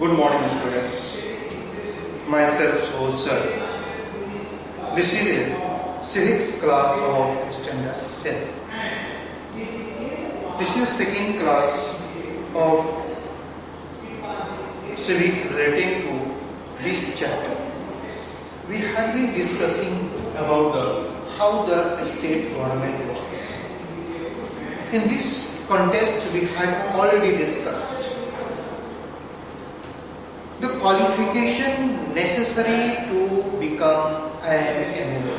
Good morning, students. Myself, Sohul sir. This is a civics class of standard 7. This is second class of civics relating to this chapter. We have been discussing about how the state government works. In this context, we had already discussed the qualification necessary to become an MLA.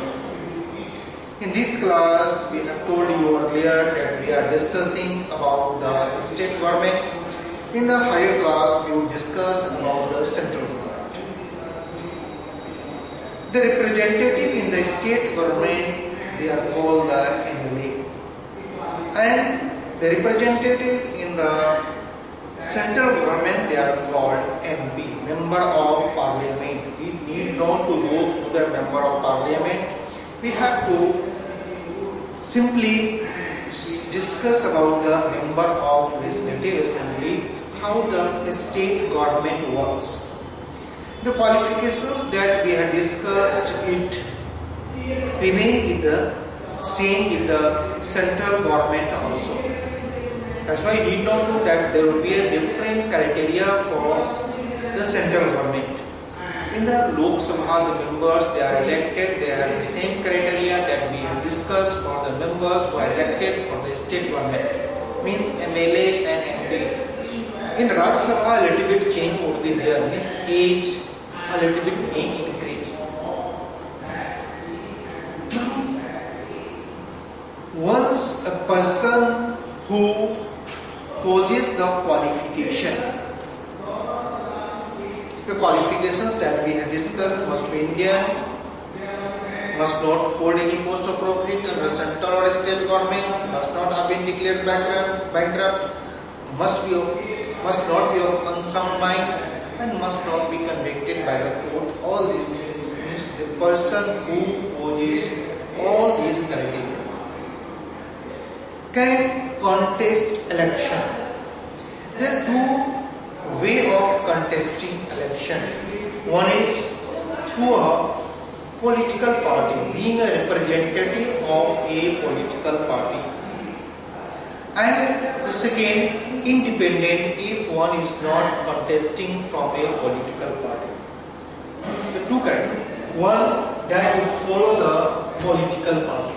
In this class, we have told you earlier that we are discussing about the state government. In the higher class, we will discuss about the central government. The representative in the state government, they are called the MLA. And the representative in the central government, they are called MP, Member of Parliament. We need not to go through the Member of Parliament. We have to simply discuss about the Member of Legislative Assembly, how the state government works. The qualifications that we have discussed, it remain with the same with the central government also. That's why you need not know that there will be a different criteria for the central government. In the Lok Sabha, the members, they are elected, they have the same criteria that we have discussed for the members who are elected for the state government, means MLA and MP. In Rajya Sabha, a little bit change would be there, means age a little bit may increase. Once a person who poses the qualification, the qualifications that we have discussed must be Indian, must not hold any post of profit in the central or state government, must not have been declared bankrupt, must not be of unsound mind, and must not be convicted by the court. All these things means the person who poses all these criteria can contest election. There are two ways of contesting election. One is through a political party, being a representative of a political party. And the second, independent, if one is not contesting from a political party. The two criteria. One, that would follow the political party.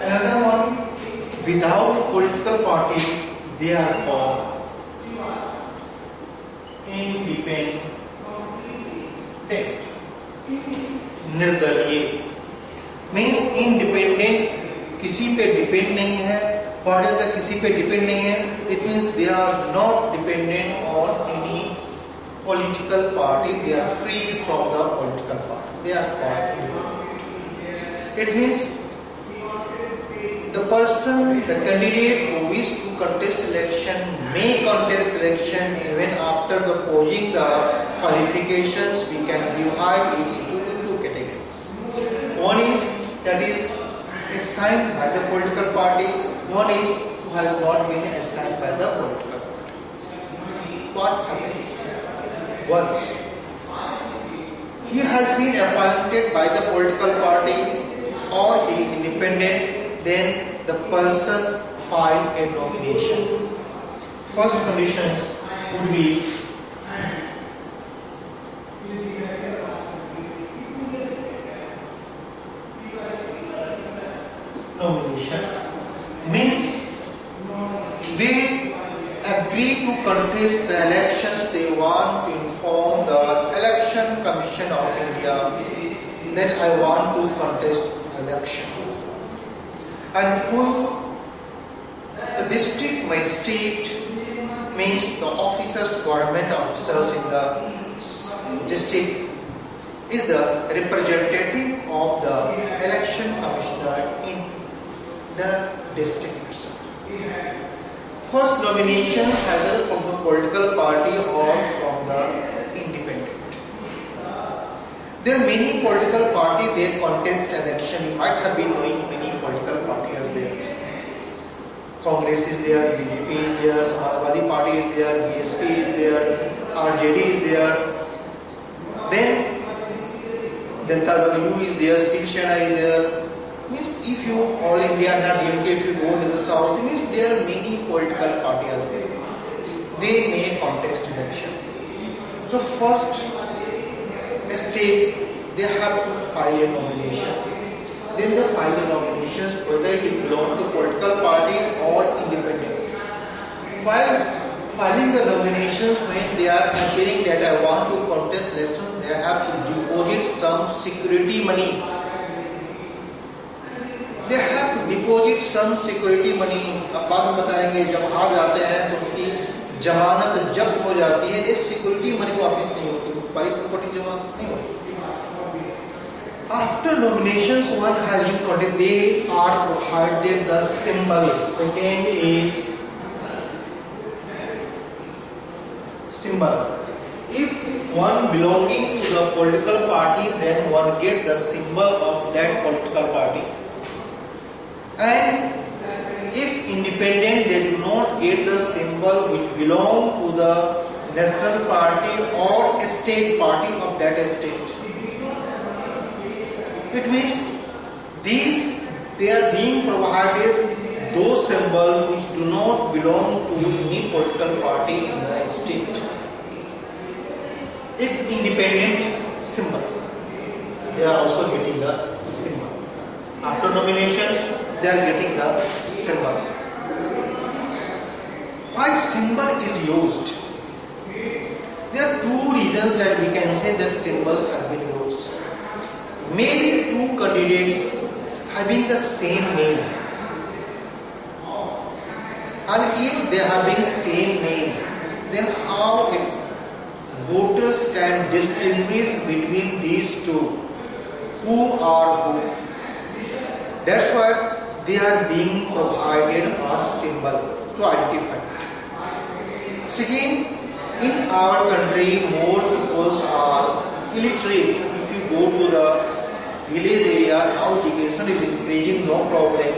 Another one, without political party, they are called independent. निर्दलीय means independent, किसी पे depend नहीं है, party का किसी पे depend नहीं है. It means they are not dependent on any political party, they are free from the political party, they are called independent. It means the person, the candidate who wishes to contest election may contest election even after the posing the qualifications. We can divide it into two categories. One is that is assigned by the political party. One is who has not been assigned by the political party. What happens once he has been appointed by the political party or he is independent? Then the person file a nomination. First conditions would be nomination. Means they agree to contest the elections. They want to inform the Election Commission of India. Then I want to contest election. And who the district magistrate means the officers, government officers in the district is the representative of the election commissioner in the district itself. First nomination either from the political party or from the independent. There are many political parties, they contest election. You might have been knowing many political parties are there. Congress is there, BJP is there, Samajwadi Party is there, BSP is there, RJD is there. Then Janata Dal U is there, Shiv Sena is there. Means if you all India and DMK, if you go to the south, it means there are many political parties are there. They may contest election. So first state, they have to file a nomination. Then they file the nominations whether it belongs to political party or independent. While filing the nominations, when they are appearing that I want to contest election, they have to deposit some security money. They have to deposit some security money. अब बाद में बताएंगे जब हार जाते हैं तो उनकी जमानत जब्त हो जाती है, ये सिक्योरिटी मनी वापस नहीं होती, बड़ी प्रॉपर्टी जमानत नहीं होती. After nominations, one has been conducted, they are provided the symbol. Second is symbol. If one belonging to the political party, then one get the symbol of that political party. And if independent, they do not get the symbol which belong to the national party or state party of that state. It means they are being provided those symbols which do not belong to any political party in the state. If independent, symbol, they are also getting the symbol. After nominations, they are getting the symbol. Why symbol is used? There are two reasons that we can say that symbols have been used. Maybe two candidates having the same name, and if they are having same name, then how voters can distinguish between these two, who are who? That's why they are being provided a symbol to identify it. Second, in our country, more people are illiterate. If you go to the village area, now education is increasing, no problem.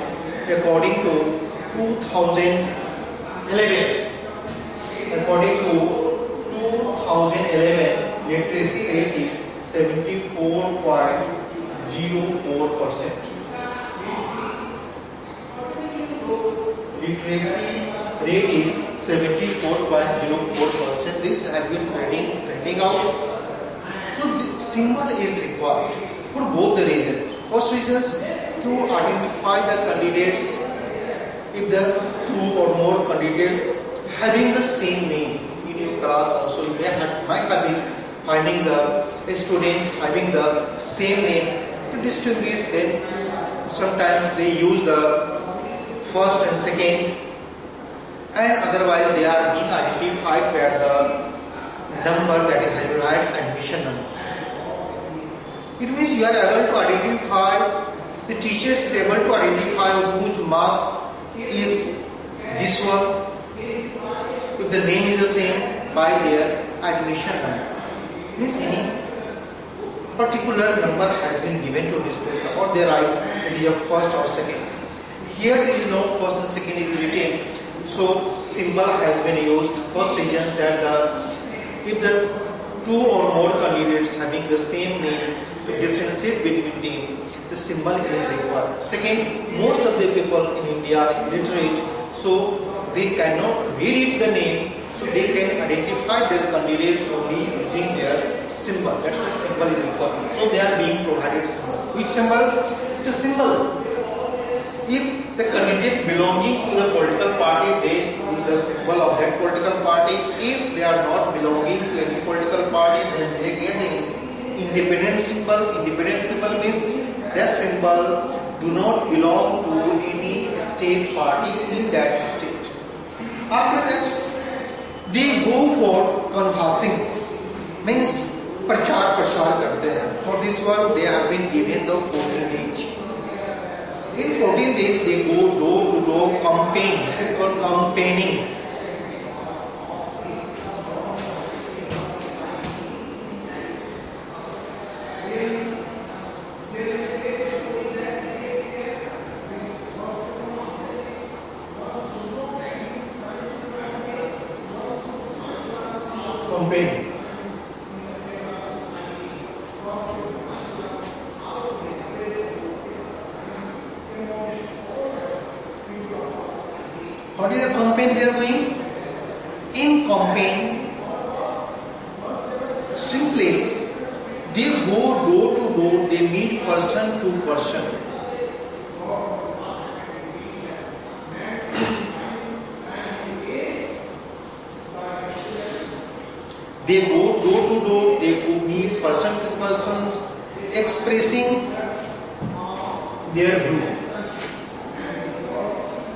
According to 2011, literacy rate is 74.04%. Literacy rate is 74.04%. This has been trending out. So the symbol is required for both the reasons. First reason is to identify the candidates. If the two or more candidates having the same name in your class, also you might have been finding the student having the same name to distinguish them. Sometimes they use the first and second, and otherwise they are being identified by the number that is hybrid admission number. It means you are able to identify, the teacher is able to identify whose marks is this one, if the name is the same, by their admission number. Means any particular number has been given to this student, or they write it is a first or second. Here there is no first and second is written, so symbol has been used. First reason that if the two or more candidates having the same name, to differentiate between them, the symbol is required. Second, most of the people in India are illiterate, so they cannot read the name, so they can identify their candidates only using their symbol. That's why symbol is required. So they are being provided symbol. Which symbol? The symbol. If the candidate belonging to the political party, they use the symbol of that political party. If they are not belonging to any political party, then they get the independent symbol. Independent symbol means that symbol do not belong to any state party in that state. After that, they go for canvassing, means प्रचार प्रसार करते हैं. For this one, they have been given the 14 days. In 14 days, they go door to door campaign. This is called campaigning. Simply, they go door to door, they meet person to person. They go door to door, they go meet person to persons, expressing their view.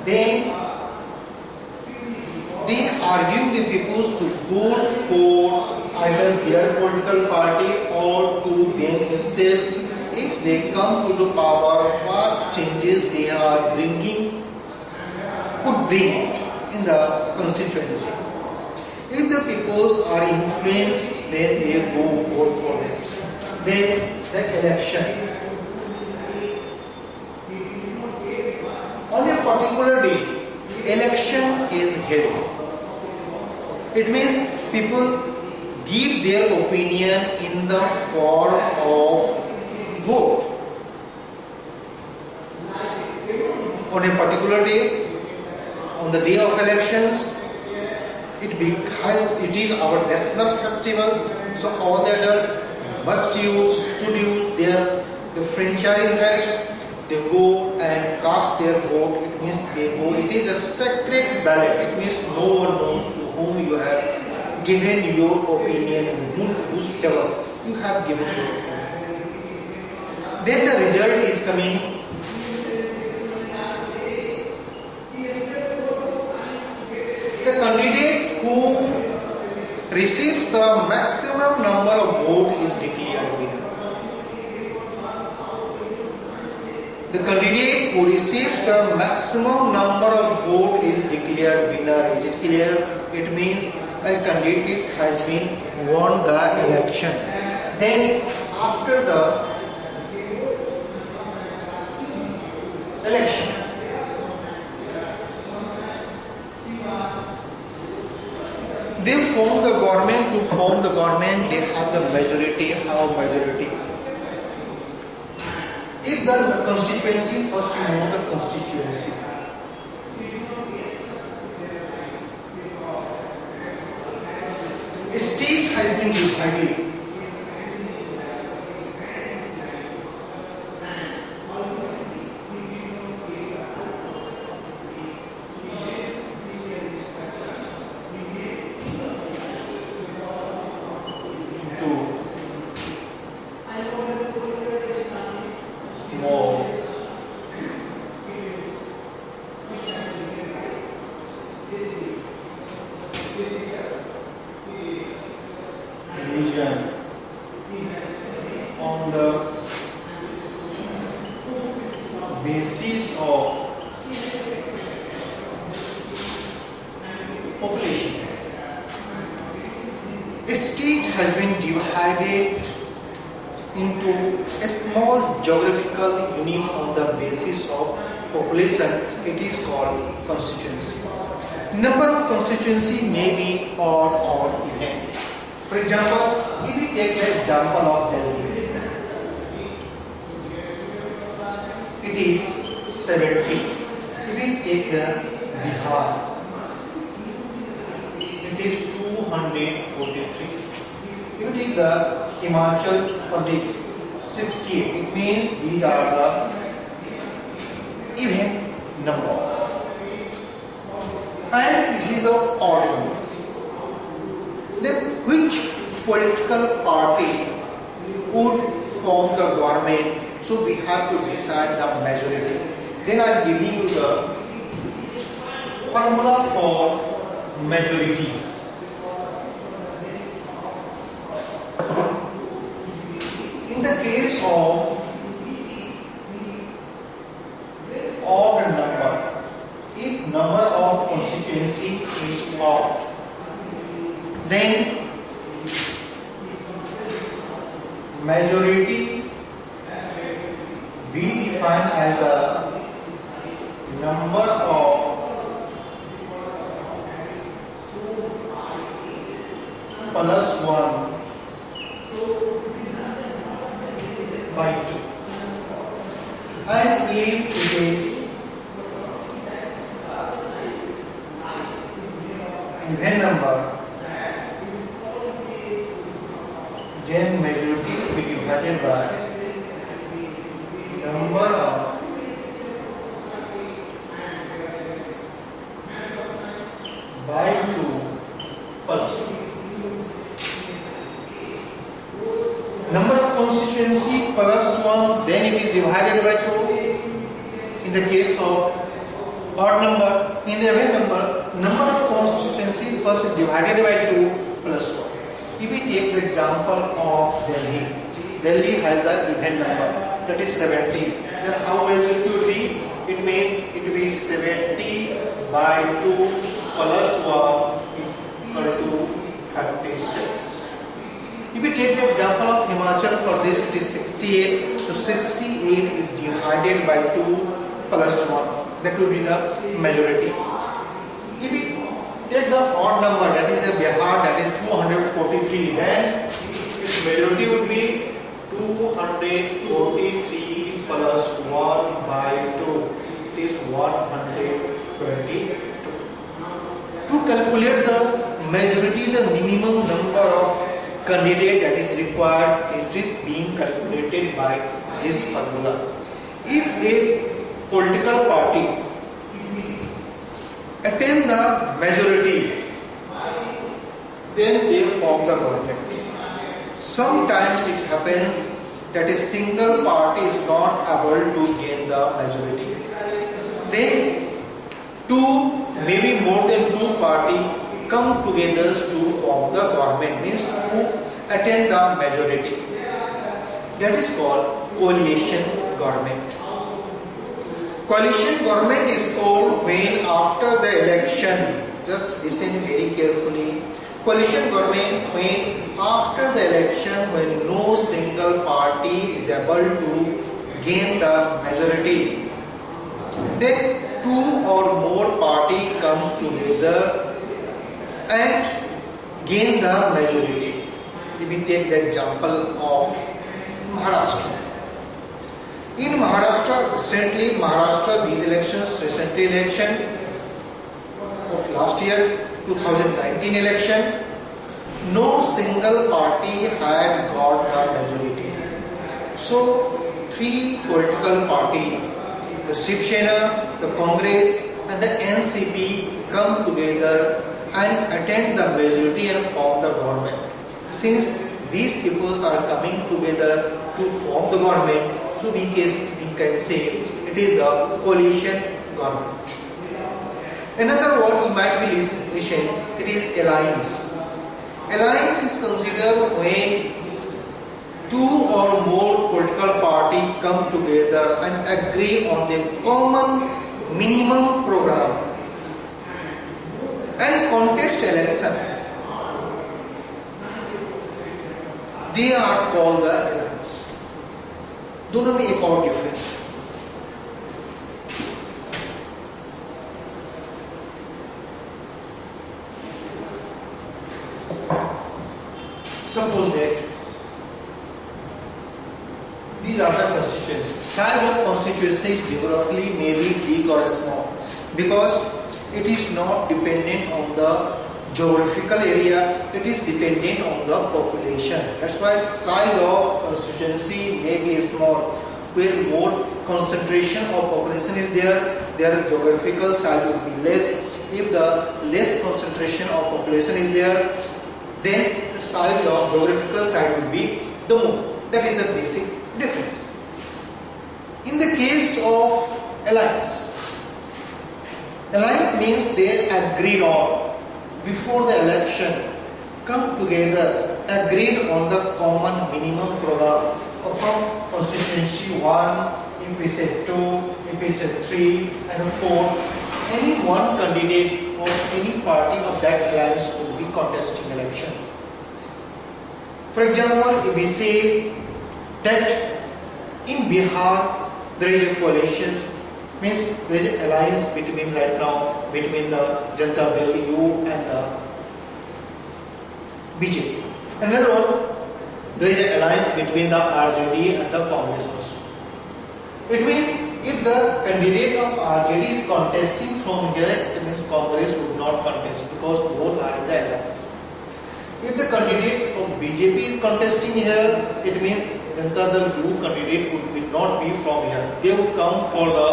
Then they argue with people to vote for either their political party or to them itself. If they come to the power, what changes they are bringing could bring in the constituency. If the peoples are influenced, then they go vote for them. Then the election. On a particular day, election is held. It means people give their opinion in the form of vote. On a particular day, on the day of elections, it is our national festivals, so all the adults must use their franchise rights. They go and cast their vote. It means they go. It is a sacred ballot. It means no one knows to whom you have given your opinion, whosoever you have given your opinion. Then the result is coming. The candidate who receives the maximum number of votes is declared winner. The candidate who receives the maximum number of votes is declared winner. Is it clear? It means a candidate has been won the election. Then after the election, they form the government. To form the government, they have the majority. How majority? If the constituency, first you know the constituency. A state has been divided. On the basis of population. A state has been divided into a small geographical unit on the basis of population. It is called constituency. Number of constituency may be odd or even. For example, if we take the example of Delhi, it is 70. If we take the Bihar, it is 243. If we take the Himachal Pradesh, 68. It means these are the even number. And this is the odd number. Then which political party would form the government? So we have to decide the majority. Then I am giving you the formula for majority. In the case of odd number, if number of constituency is odd, then majority be defined as the number of plus 1 by 2. And if it is even number, then majority will be divided by number of by 2 plus 2. Number of constituency plus 1, then it is divided by 2. In the case of odd number, in the even number of constituency first is divided by 2 plus 1. If we take the example of Delhi, Delhi has the even number, that is 70. Then how much it will be? It means it will be 70 by 2 plus 1 equal to 36. If we take the example of Himachal Pradesh, it is 68. So 68 is divided by 2 plus 1. That will be the majority. If we take the odd number, that is a Bihar, that is 243, then its majority would be 243 plus 1 by 2. It is 122. To calculate the majority, the minimum number of candidate that is required is being calculated by this formula. If a political party attain the majority, then they form the government. Sometimes it happens that a single party is not able to gain the majority. Then two, maybe more than 2 parties come together to form the government, means to attain the majority. That is called coalition government. Coalition government is called when after the election, just listen very carefully, coalition government when after the election, when no single party is able to gain the majority, then 2 or more party comes together and gain the majority. If we take the example of Maharashtra. In Maharashtra, these elections, recently election of last year, 2019 election, no single party had got the majority. So 3 political parties, the Shiv Sena, the Congress and the NCP come together and attain the majority and form the government. Since these peoples are coming together to form the government, so we can say it is the coalition government. Another word you might be listening, it is alliance. Alliance is considered when 2 or more political parties come together and agree on the common minimum program and contest election. They are called the alliance. दोनों में एक और difference. Suppose that these are the constituencies. Size of constituency geographically may be big or small because it is not dependent on the geographical area, it is dependent on the population. That's why size of constituency may be small. Where more concentration of population is there, their geographical size will be less. If the less concentration of population is there, then the size of geographical size will be the more. That is the basic difference. In the case of alliance, alliance means they agreed on before the election, come together, agreed on the common minimum program of constituency 1, if we say 2, if we say 3 and 4, any one candidate of any party of that alliance will be contesting election. For example, if we say that in Bihar there is a coalition, means there is an alliance between right now between the Janata Dal (U) and the BJP. Another one, there is an alliance between the RJD and the Congress also. It means if the candidate of RJD is contesting from here, it means Congress would not contest because both are in the alliance. If the candidate of BJP is contesting here, it means Janata Dal U candidate would not be from here. They would come for the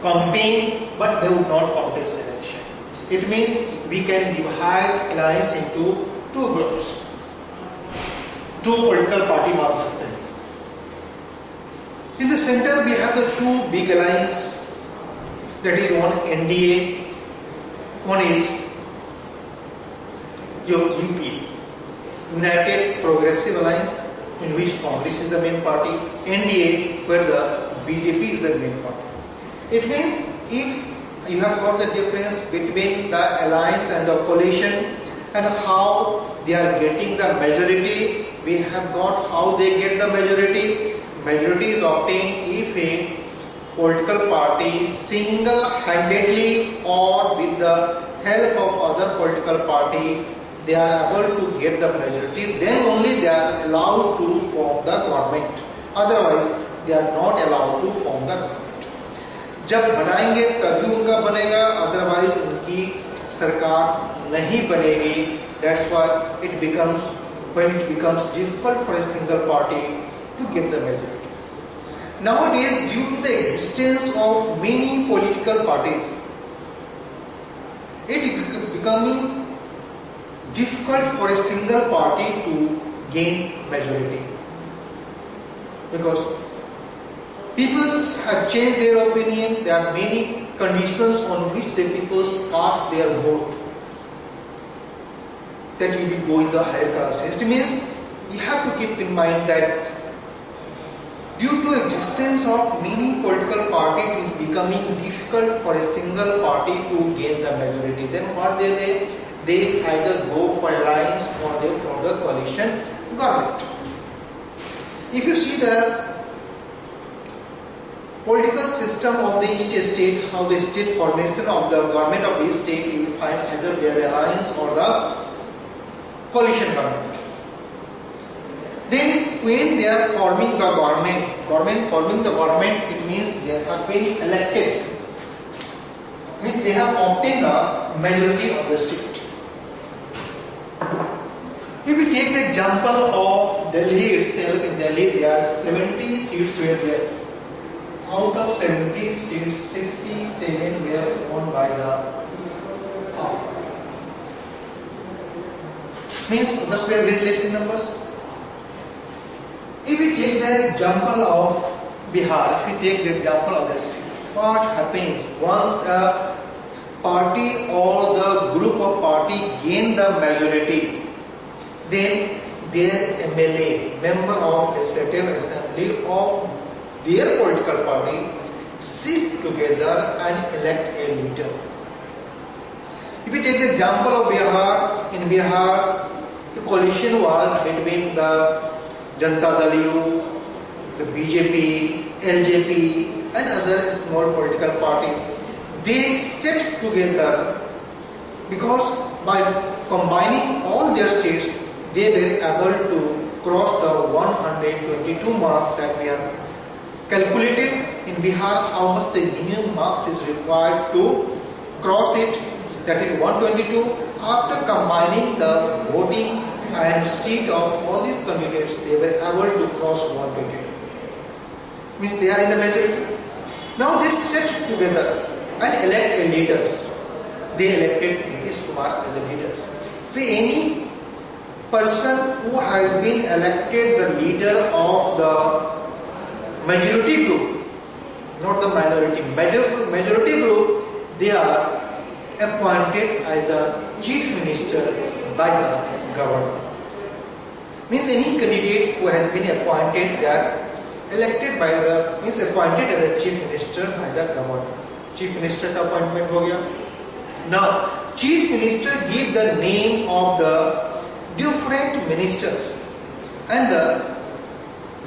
campaign, but they would not contest election. It means we can divide alliance into two groups. Two political party मान सकते हैं. In the center we have the two big alliance, that is one NDA, one is your UP, United Progressive Alliance, in which Congress is the main party, NDA where the BJP is the main party. It means if you have got the difference between the alliance and the coalition and how they are getting the majority, we have got how they get the majority. Majority is obtained if a political party single-handedly or with the help of other political party they are able to get the majority, then only they are allowed to form the government. Otherwise they are not allowed to form the government. जब बनाएंगे तभी उनका बनेगा, otherwise उनकी सरकार नहीं बनेगी. That's why it becomes, when it becomes difficult for a single party to get the majority. Nowadays, due to the existence of many political parties, it is becoming difficult for a single party to gain majority, because people have changed their opinion. There are many conditions on which the people cast their vote, that you will go in the higher classes. It means you have to keep in mind that due to existence of many political parties, it is becoming difficult for a single party to gain the majority. Then what they either go for alliance or they form the coalition government. If you see the political system of the each state, how the state formation of the government of each state, you will find either their alliance or the coalition government. Then when they are forming the government, it means they have been elected. Means they have obtained the majority of the state. If we take the example of Delhi itself, in Delhi there are 70 seats were there. Out of 70 seats, 67 were won by the means others were very less in numbers. If we take the example of Bihar, if we take the example of the state, what happens once a party or the group of party gain the majority, then their MLA, member of Legislative Assembly of their political party, sit together and elect a leader. If we take the example of Bihar, in Bihar, the coalition was between the Janata Dal U, the BJP, LJP and other small political parties. They sit together because by combining all their seats, they were able to cross the 122 marks that we have calculated in Bihar. How much the minimum marks is required to cross it, that is 122. After combining the voting and seat of all these candidates, they were able to cross 122. Means they are in the majority. Now they sit together and elect a leaders. They elected Nitish Kumar as a leader. See, any person who has been elected the leader of the majority group, not the minority, majority group, they are appointed as the chief minister by the governor. Means any candidate who has been appointed, they are elected by the, means appointed as the chief minister by the governor. Chief minister का appointment हो गया. Now, chief minister give the name of the different ministers, and the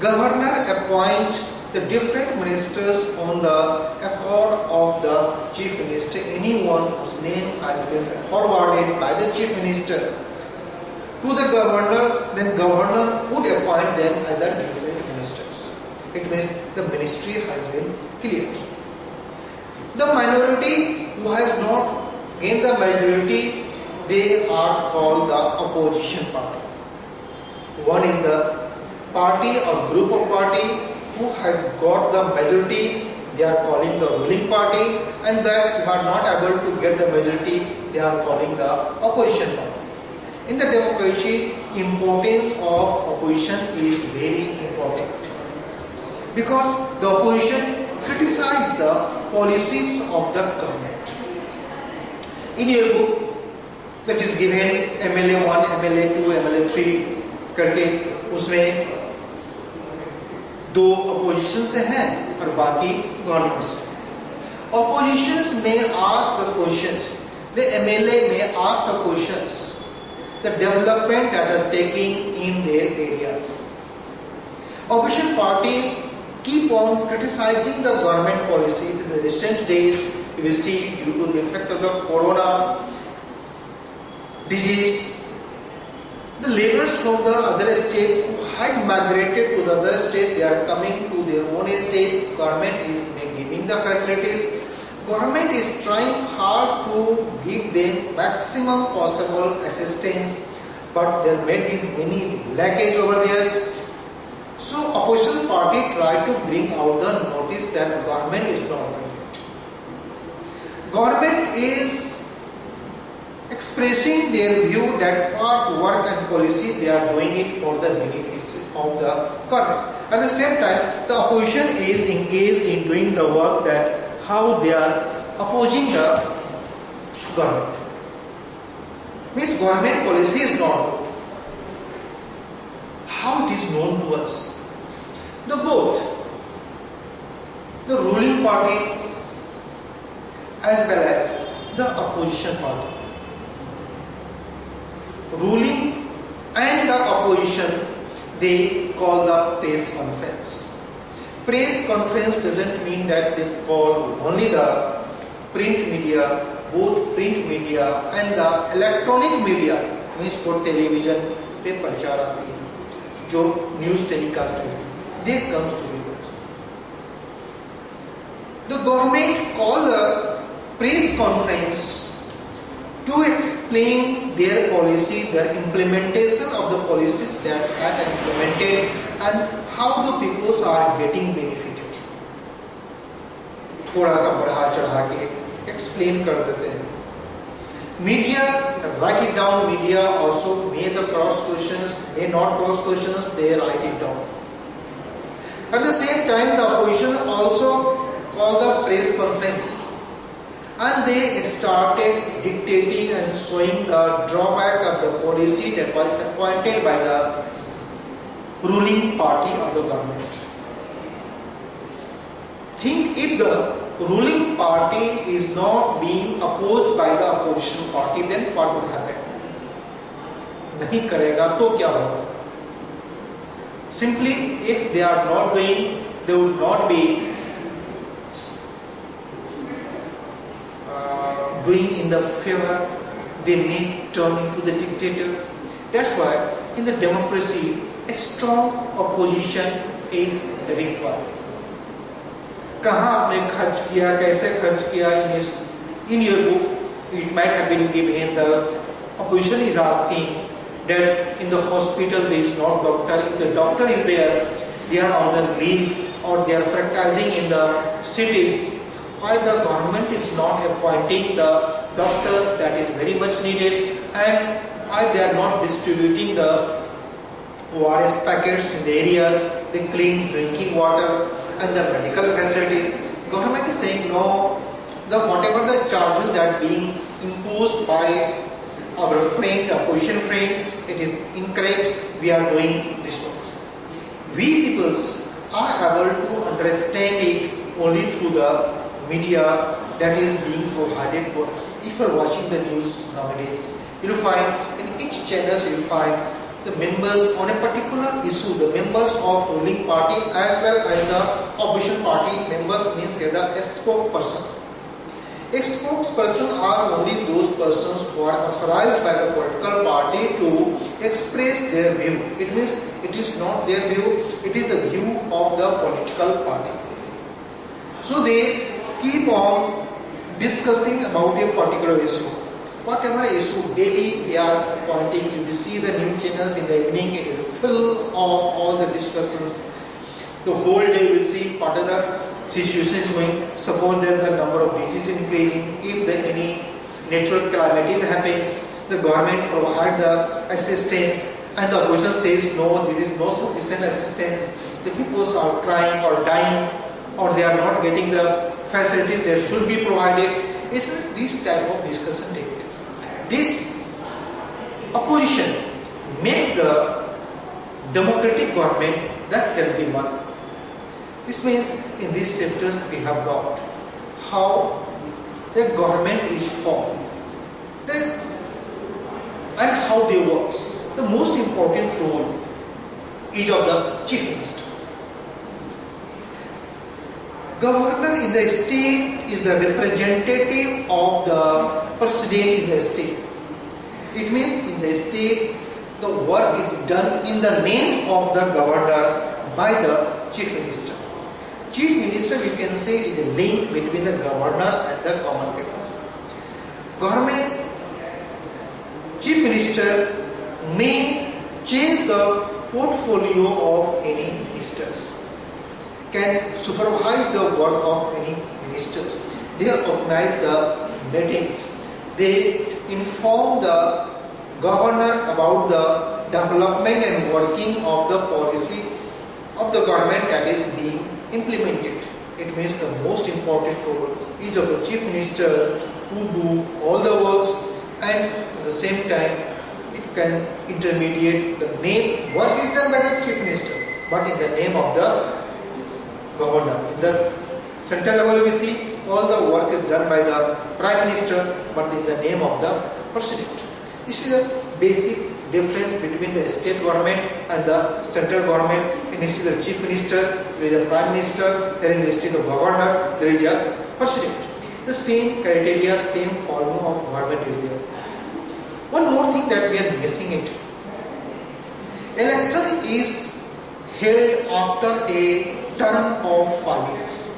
governor appoint the different ministers on the accord of the chief minister. Anyone whose name has been forwarded by the chief minister to the governor, then governor would appoint them as the different ministers. It means the ministry has been cleared. The minority who has not gained the majority, they are called the opposition party. One is the party or group of party who has got the majority, they are calling the ruling party, and that who are not able to get the majority, they are calling the opposition party. In the democracy, importance of opposition is very important because the opposition criticize the policies of the government. In your book that is given MLA 1, MLA 2, MLA 3 करके उसमें 2 opposition से हैं और बाकी government से. Oppositions may ask the questions, the MLA may ask the questions, the development that are taking in their areas. Opposition party keep on criticizing the government policy. In the recent days, you will see due to the effect of the corona disease, the laborers from the other state who had migrated to the other state, they are coming to their own state. Government is giving the facilities. Government is trying hard to give them maximum possible assistance, but there may be many lackage over there. So opposition party try to bring out the notice that the government is not doing it. Government is expressing their view that what work and policy they are doing it for the benefits of the government. At the same time, the opposition is engaged in doing the work that how they are opposing the government. Means government policy is not good. How it is known to us? The both the ruling party as well as the opposition party. Ruling and the opposition, they call the press conference. Press conference doesn't mean that they call only the print media, both print media and the electronic media, means for television पे प्रचार आती है, जो news telecast होती है, they comes together. The government call the press conference to explain their policy, their implementation of the policies that are implemented and how the peoples are getting benefited. थोड़ा सा बढ़ा चढ़ा के explain कर देते हैं. Media, write it down. Media also may the cross questions, may not cross questions, they write it down. At the same time, the opposition also called the press conference. And they started dictating and showing the drawback of the policy that was appointed by the ruling party of the government. Think if the ruling party is not being opposed by the opposition party, then what would happen? नहीं करेगा तो क्या होगा? Simply, if they are not doing, they would not be doing in the favor, they may turn into the dictators. That's why in the democracy, a strong opposition is required. कहाँ आपने खर्च किया, कैसे खर्च किया? In your book, it might have been given the opposition is asking that in the hospital there is no doctor. If the doctor is there, they are on the leave or they are practicing in the cities. Why the government is not appointing the doctors that is very much needed, and why they are not distributing the ORS packets in the areas, the clean drinking water and the medical facilities? Government is saying no, the whatever the charges that being imposed by our friend, opposition friend, it is incorrect. We are doing this work. We peoples are able to understand it only through the media that is being provided to us. If you are watching the news nowadays, you will find in each channel you will find the members on a particular issue, the members of ruling party as well as the opposition party members, means the spokesperson. A spokesperson are only those persons who are authorized by the political party to express their view. It means it is not their view, it is the view of the political party. So they keep on discussing about a particular issue. whatever issue daily they are appointing. You will see the news channels in the evening, it is full of all the discussions. The whole day you will see what are the situations going. Suppose that the number of diseases increasing, if any natural calamities happens, the government provide the assistance and the opposition says no, there is no sufficient assistance. The people are crying or dying, or they are not getting the facilities that should be provided. This type of discussion take place. This opposition makes the democratic government the healthy one. This means in these chapters we have got how the government is formed and how they work. The most important role is of the chief minister. Governor in the state is the representative of the president in the state. It means in the state the work is done in the name of the governor by the chief minister. Chief minister, you can say, is a link between the governor and the common peoples. Government chief minister may change the portfolio of any ministers, can supervise the work of any ministers. They organize the meetings. They inform the governor about the development and working of the policy of the government that is being implemented. It means the most important role is of the chief minister who do all the works, and at the same time it can intermediate the name. Work is done by the chief minister, but in the name of the governor. In the central level we see all the work is done by the prime minister, but in the name of the president. This is a basic difference between the state government and the central government. In this is the chief minister, there is a prime minister, there in the state of governor, there is a president. The same criteria, same formula of government is there. One more thing that we are missing it. Election is held after a term of 5 years.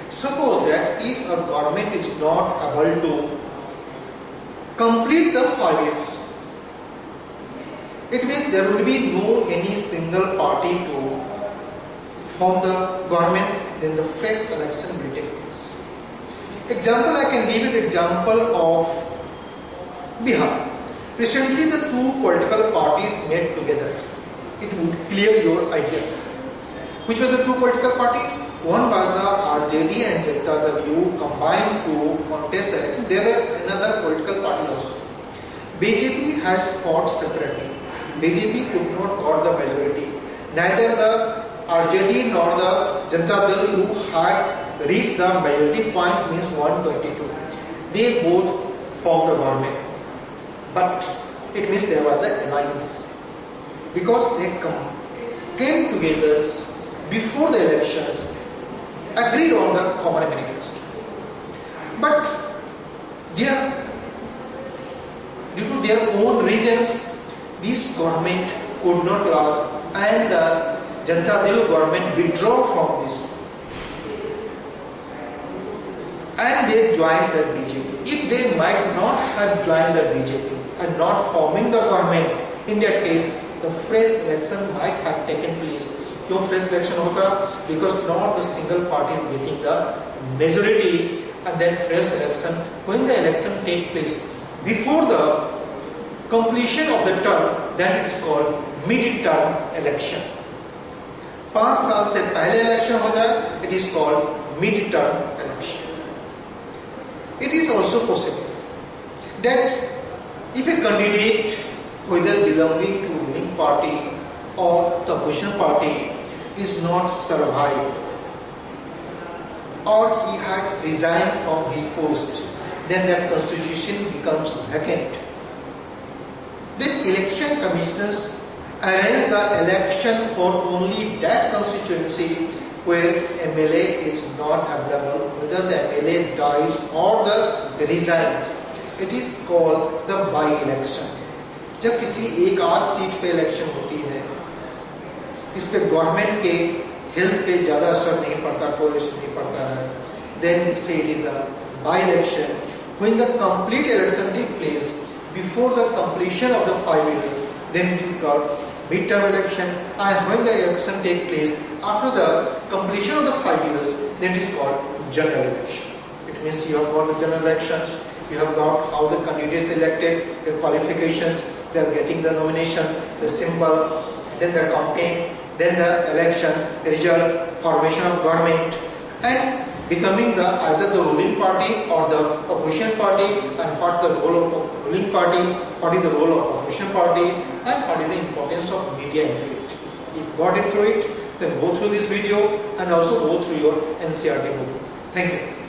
Suppose that if a government is not able to complete the 5 years, it means there would be no any single party to form the government, then the fresh election will take place. Example, I can give you the example of Bihar. Recently the two political parties met together. It would clear your ideas. Which were the two political parties? One was the RJD and Janata Dal U combined to contest the election. There were another political party also. BJP has fought separately. BJP could not got the majority. Neither the RJD nor the Janata Dal U had reached the majority point, means 122. They both formed the government. But it means there was the alliance. Because they came together before the elections, agreed on the common manifesto. But due to their own reasons, this government could not last, and the Janata Dal government withdrew from this. And they joined the BJP. If they might not have joined the BJP and not forming the government, in that case, the fresh election might have taken place. क्यों fresh election होता? Because not the single party is getting the majority, and then fresh election. When the election take place before the completion of the term, then it's called mid-term election. 5 साल से पहले election हो जाए, it is called mid-term election. It is also possible that if a candidate, whether belonging to ruling party or the opposition party, is not survived, or he had resigned from his post, then that constitution becomes vacant. Then election commissioners arrange the election for only that constituency where MLA is not available, whether the MLA dies or the resigns. It is called the by-election. जब किसी एक आध seat पे election होती है, इस पे government के हेल्थ पे ज़्यादा असर नहीं पड़ता, कोई असर नहीं पड़ता है, then say it is the by-election. When the complete election takes place before the completion of the 5 years, then it is called midterm election. And when the election takes place after the completion of the 5 years, then it is called general election. It means you have got the general elections, you have got how the candidates elected, their qualifications, they are getting the nomination, the symbol, then the campaign, then the election, the result, formation of government, and becoming the either the ruling party or the opposition party, and what the role of ruling party, what is the role of opposition party, and what is the importance of media into it. If you got into it, then go through this video and also go through your NCERT book. Thank you.